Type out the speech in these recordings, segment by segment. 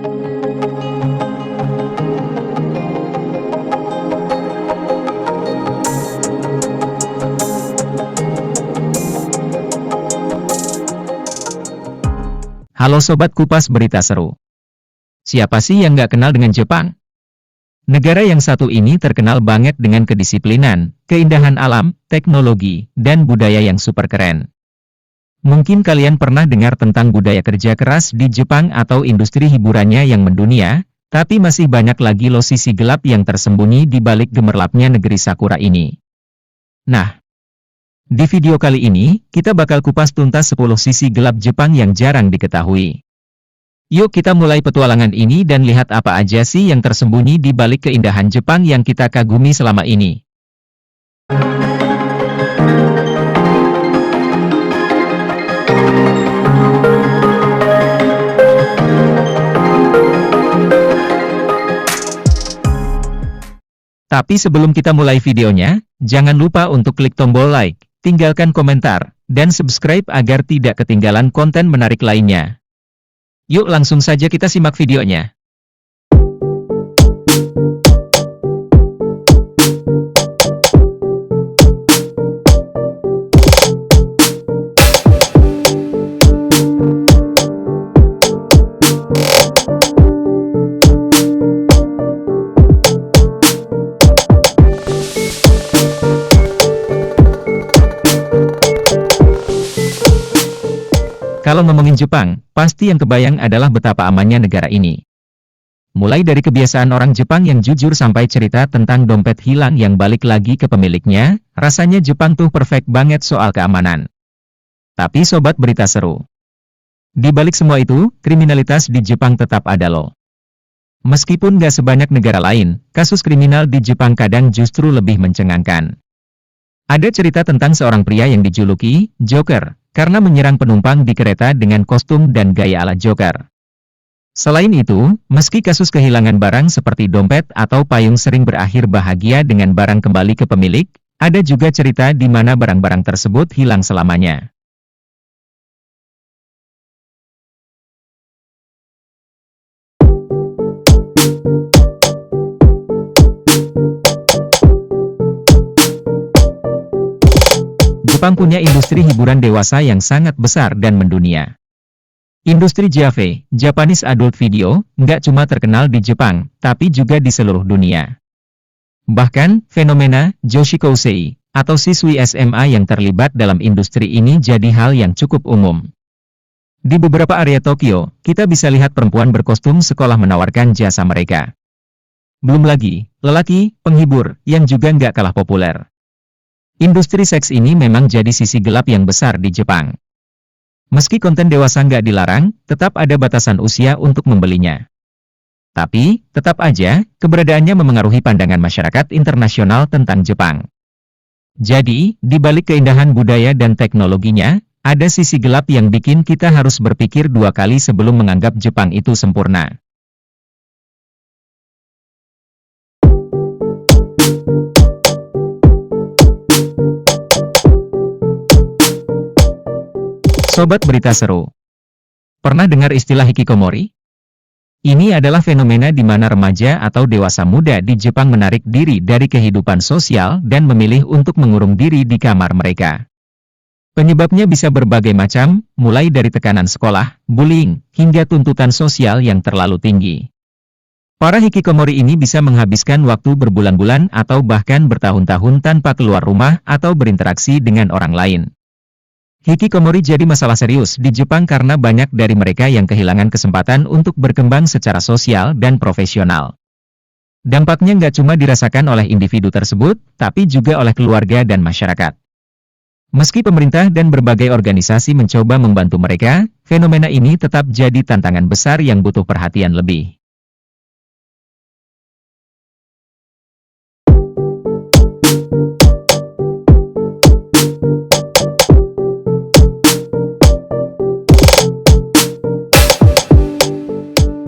Halo Sobat Kupas Berita Seru. Siapa sih yang nggak kenal dengan Jepang? Negara yang satu ini terkenal banget dengan kedisiplinan, keindahan alam, teknologi, dan budaya yang super keren. Mungkin kalian pernah dengar tentang budaya kerja keras di Jepang atau industri hiburannya yang mendunia, tapi masih banyak lagi loh sisi gelap yang tersembunyi di balik gemerlapnya negeri Sakura ini. Nah, di video kali ini, kita bakal kupas tuntas 10 sisi gelap Jepang yang jarang diketahui. Yuk kita mulai petualangan ini dan lihat apa aja sih yang tersembunyi di balik keindahan Jepang yang kita kagumi selama ini. Tapi sebelum kita mulai videonya, jangan lupa untuk klik tombol like, tinggalkan komentar, dan subscribe agar tidak ketinggalan konten menarik lainnya. Yuk langsung saja kita simak videonya. Kalau ngomongin Jepang, pasti yang kebayang adalah betapa amannya negara ini. Mulai dari kebiasaan orang Jepang yang jujur sampai cerita tentang dompet hilang yang balik lagi ke pemiliknya, rasanya Jepang tuh perfect banget soal keamanan. Tapi Sobat Berita Seru, di balik semua itu, kriminalitas di Jepang tetap ada loh. Meskipun gak sebanyak negara lain, kasus kriminal di Jepang kadang justru lebih mencengangkan. Ada cerita tentang seorang pria yang dijuluki Joker, karena menyerang penumpang di kereta dengan kostum dan gaya ala Joker. Selain itu, meski kasus kehilangan barang seperti dompet atau payung sering berakhir bahagia dengan barang kembali ke pemilik, ada juga cerita di mana barang-barang tersebut hilang selamanya. Jepang punya industri hiburan dewasa yang sangat besar dan mendunia. Industri JAV, Japanese Adult Video, nggak cuma terkenal di Jepang, tapi juga di seluruh dunia. Bahkan, fenomena Joshikousei, atau siswi SMA yang terlibat dalam industri ini jadi hal yang cukup umum. Di beberapa area Tokyo, kita bisa lihat perempuan berkostum sekolah menawarkan jasa mereka. Belum lagi, lelaki, penghibur, yang juga nggak kalah populer. Industri seks ini memang jadi sisi gelap yang besar di Jepang. Meski konten dewasa nggak dilarang, tetap ada batasan usia untuk membelinya. Tapi, tetap aja, keberadaannya memengaruhi pandangan masyarakat internasional tentang Jepang. Jadi, di balik keindahan budaya dan teknologinya, ada sisi gelap yang bikin kita harus berpikir dua kali sebelum menganggap Jepang itu sempurna. Sobat Berita Seru, pernah dengar istilah hikikomori? Ini adalah fenomena di mana remaja atau dewasa muda di Jepang menarik diri dari kehidupan sosial dan memilih untuk mengurung diri di kamar mereka. Penyebabnya bisa berbagai macam, mulai dari tekanan sekolah, bullying, hingga tuntutan sosial yang terlalu tinggi. Para hikikomori ini bisa menghabiskan waktu berbulan-bulan atau bahkan bertahun-tahun tanpa keluar rumah atau berinteraksi dengan orang lain. Hikikomori jadi masalah serius di Jepang karena banyak dari mereka yang kehilangan kesempatan untuk berkembang secara sosial dan profesional. Dampaknya nggak cuma dirasakan oleh individu tersebut, tapi juga oleh keluarga dan masyarakat. Meski pemerintah dan berbagai organisasi mencoba membantu mereka, fenomena ini tetap jadi tantangan besar yang butuh perhatian lebih.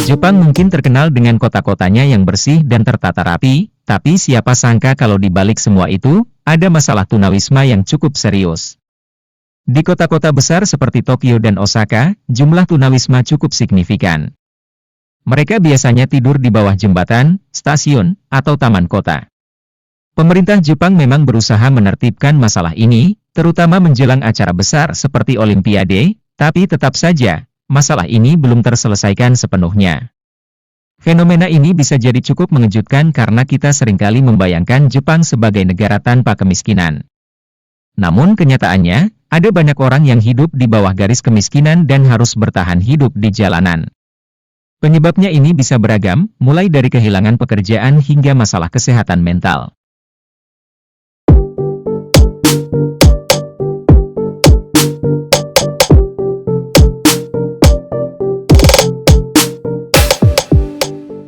Jepang mungkin terkenal dengan kota-kotanya yang bersih dan tertata rapi, tapi siapa sangka kalau di balik semua itu, ada masalah tunawisma yang cukup serius. Di kota-kota besar seperti Tokyo dan Osaka, jumlah tunawisma cukup signifikan. Mereka biasanya tidur di bawah jembatan, stasiun, atau taman kota. Pemerintah Jepang memang berusaha menertibkan masalah ini, terutama menjelang acara besar seperti Olimpiade, tapi tetap saja, masalah ini belum terselesaikan sepenuhnya. Fenomena ini bisa jadi cukup mengejutkan karena kita seringkali membayangkan Jepang sebagai negara tanpa kemiskinan. Namun kenyataannya, ada banyak orang yang hidup di bawah garis kemiskinan dan harus bertahan hidup di jalanan. Penyebabnya ini bisa beragam, mulai dari kehilangan pekerjaan hingga masalah kesehatan mental.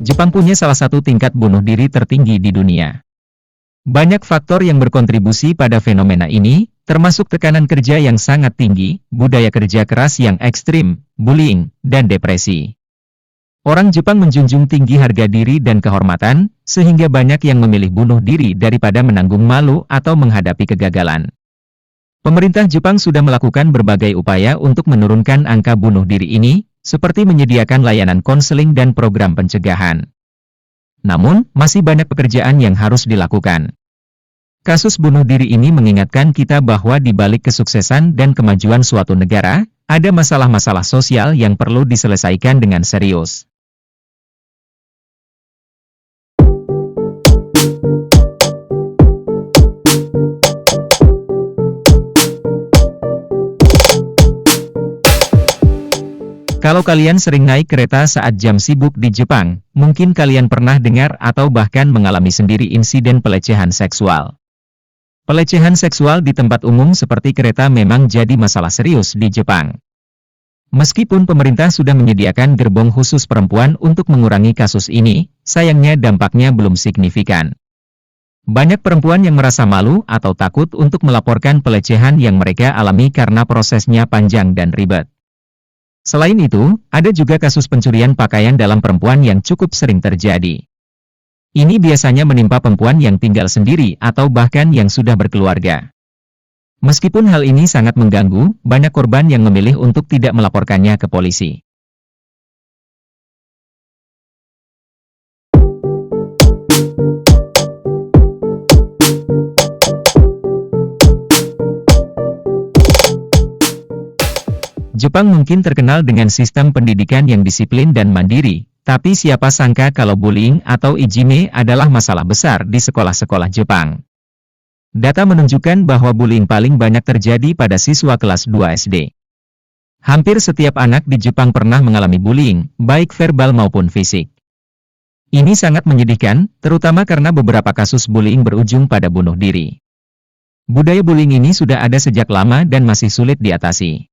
Jepang punya salah satu tingkat bunuh diri tertinggi di dunia. Banyak faktor yang berkontribusi pada fenomena ini, termasuk tekanan kerja yang sangat tinggi, budaya kerja keras yang ekstrim, bullying, dan depresi. Orang Jepang menjunjung tinggi harga diri dan kehormatan, sehingga banyak yang memilih bunuh diri daripada menanggung malu atau menghadapi kegagalan. Pemerintah Jepang sudah melakukan berbagai upaya untuk menurunkan angka bunuh diri ini, seperti menyediakan layanan konseling dan program pencegahan. Namun, masih banyak pekerjaan yang harus dilakukan. Kasus bunuh diri ini mengingatkan kita bahwa di balik kesuksesan dan kemajuan suatu negara, ada masalah-masalah sosial yang perlu diselesaikan dengan serius. Kalau kalian sering naik kereta saat jam sibuk di Jepang, mungkin kalian pernah dengar atau bahkan mengalami sendiri insiden pelecehan seksual. Pelecehan seksual di tempat umum seperti kereta memang jadi masalah serius di Jepang. Meskipun pemerintah sudah menyediakan gerbong khusus perempuan untuk mengurangi kasus ini, sayangnya dampaknya belum signifikan. Banyak perempuan yang merasa malu atau takut untuk melaporkan pelecehan yang mereka alami karena prosesnya panjang dan ribet. Selain itu, ada juga kasus pencurian pakaian dalam perempuan yang cukup sering terjadi. Ini biasanya menimpa perempuan yang tinggal sendiri atau bahkan yang sudah berkeluarga. Meskipun hal ini sangat mengganggu, banyak korban yang memilih untuk tidak melaporkannya ke polisi. Jepang mungkin terkenal dengan sistem pendidikan yang disiplin dan mandiri, tapi siapa sangka kalau bullying atau ijime adalah masalah besar di sekolah-sekolah Jepang. Data menunjukkan bahwa bullying paling banyak terjadi pada siswa kelas 2 SD. Hampir setiap anak di Jepang pernah mengalami bullying, baik verbal maupun fisik. Ini sangat menyedihkan, terutama karena beberapa kasus bullying berujung pada bunuh diri. Budaya bullying ini sudah ada sejak lama dan masih sulit diatasi.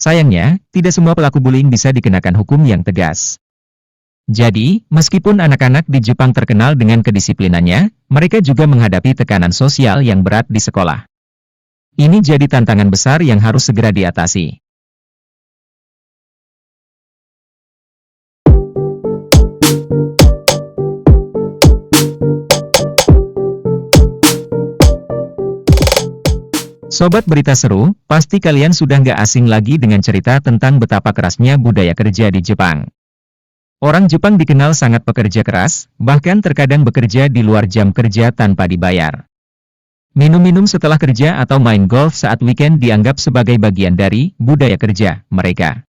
Sayangnya, tidak semua pelaku bullying bisa dikenakan hukum yang tegas. Jadi, meskipun anak-anak di Jepang terkenal dengan kedisiplinannya, mereka juga menghadapi tekanan sosial yang berat di sekolah. Ini jadi tantangan besar yang harus segera diatasi. Sobat berita seru, pasti kalian sudah nggak asing lagi dengan cerita tentang betapa kerasnya budaya kerja di Jepang. Orang Jepang dikenal sangat pekerja keras, bahkan terkadang bekerja di luar jam kerja tanpa dibayar. Minum-minum setelah kerja atau main golf saat weekend dianggap sebagai bagian dari budaya kerja mereka.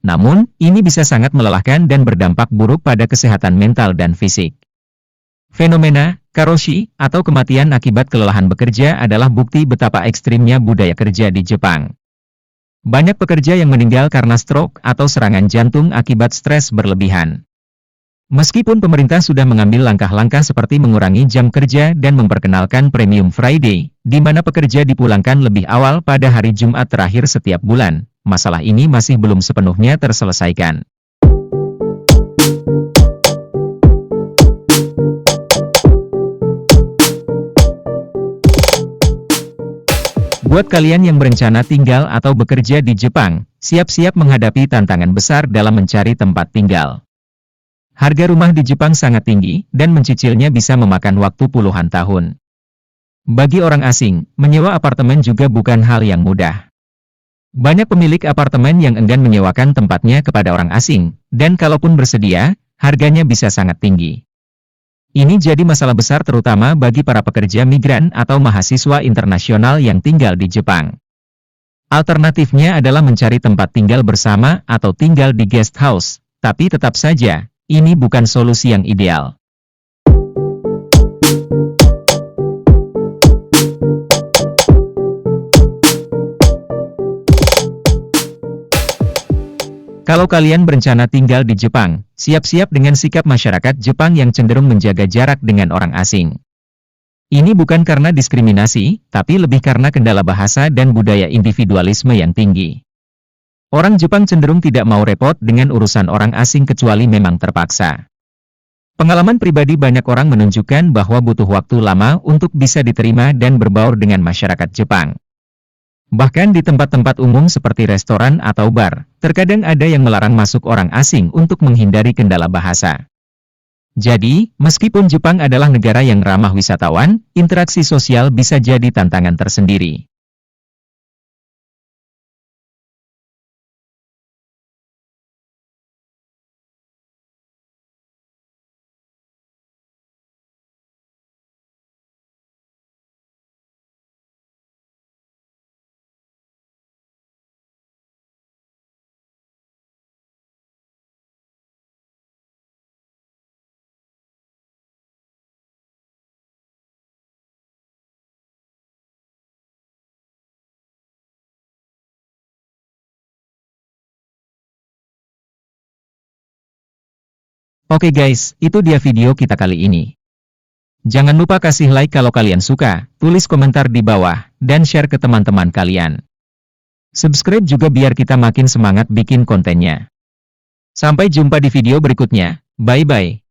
Namun, ini bisa sangat melelahkan dan berdampak buruk pada kesehatan mental dan fisik. Fenomena karoshi atau kematian akibat kelelahan bekerja adalah bukti betapa ekstrimnya budaya kerja di Jepang. Banyak pekerja yang meninggal karena stroke atau serangan jantung akibat stres berlebihan. Meskipun pemerintah sudah mengambil langkah-langkah seperti mengurangi jam kerja dan memperkenalkan Premium Friday, di mana pekerja dipulangkan lebih awal pada hari Jumat terakhir setiap bulan, masalah ini masih belum sepenuhnya terselesaikan. Buat kalian yang berencana tinggal atau bekerja di Jepang, siap-siap menghadapi tantangan besar dalam mencari tempat tinggal. Harga rumah di Jepang sangat tinggi, dan mencicilnya bisa memakan waktu puluhan tahun. Bagi orang asing, menyewa apartemen juga bukan hal yang mudah. Banyak pemilik apartemen yang enggan menyewakan tempatnya kepada orang asing, dan kalaupun bersedia, harganya bisa sangat tinggi. Ini jadi masalah besar terutama bagi para pekerja migran atau mahasiswa internasional yang tinggal di Jepang. Alternatifnya adalah mencari tempat tinggal bersama atau tinggal di guest house, tapi tetap saja, ini bukan solusi yang ideal. Kalau kalian berencana tinggal di Jepang, siap-siap dengan sikap masyarakat Jepang yang cenderung menjaga jarak dengan orang asing. Ini bukan karena diskriminasi, tapi lebih karena kendala bahasa dan budaya individualisme yang tinggi. Orang Jepang cenderung tidak mau repot dengan urusan orang asing kecuali memang terpaksa. Pengalaman pribadi banyak orang menunjukkan bahwa butuh waktu lama untuk bisa diterima dan berbaur dengan masyarakat Jepang. Bahkan di tempat-tempat umum seperti restoran atau bar, terkadang ada yang melarang masuk orang asing untuk menghindari kendala bahasa. Jadi, meskipun Jepang adalah negara yang ramah wisatawan, interaksi sosial bisa jadi tantangan tersendiri. Oke guys, itu dia video kita kali ini. Jangan lupa kasih like kalau kalian suka, tulis komentar di bawah, dan share ke teman-teman kalian. Subscribe juga biar kita makin semangat bikin kontennya. Sampai jumpa di video berikutnya, bye-bye.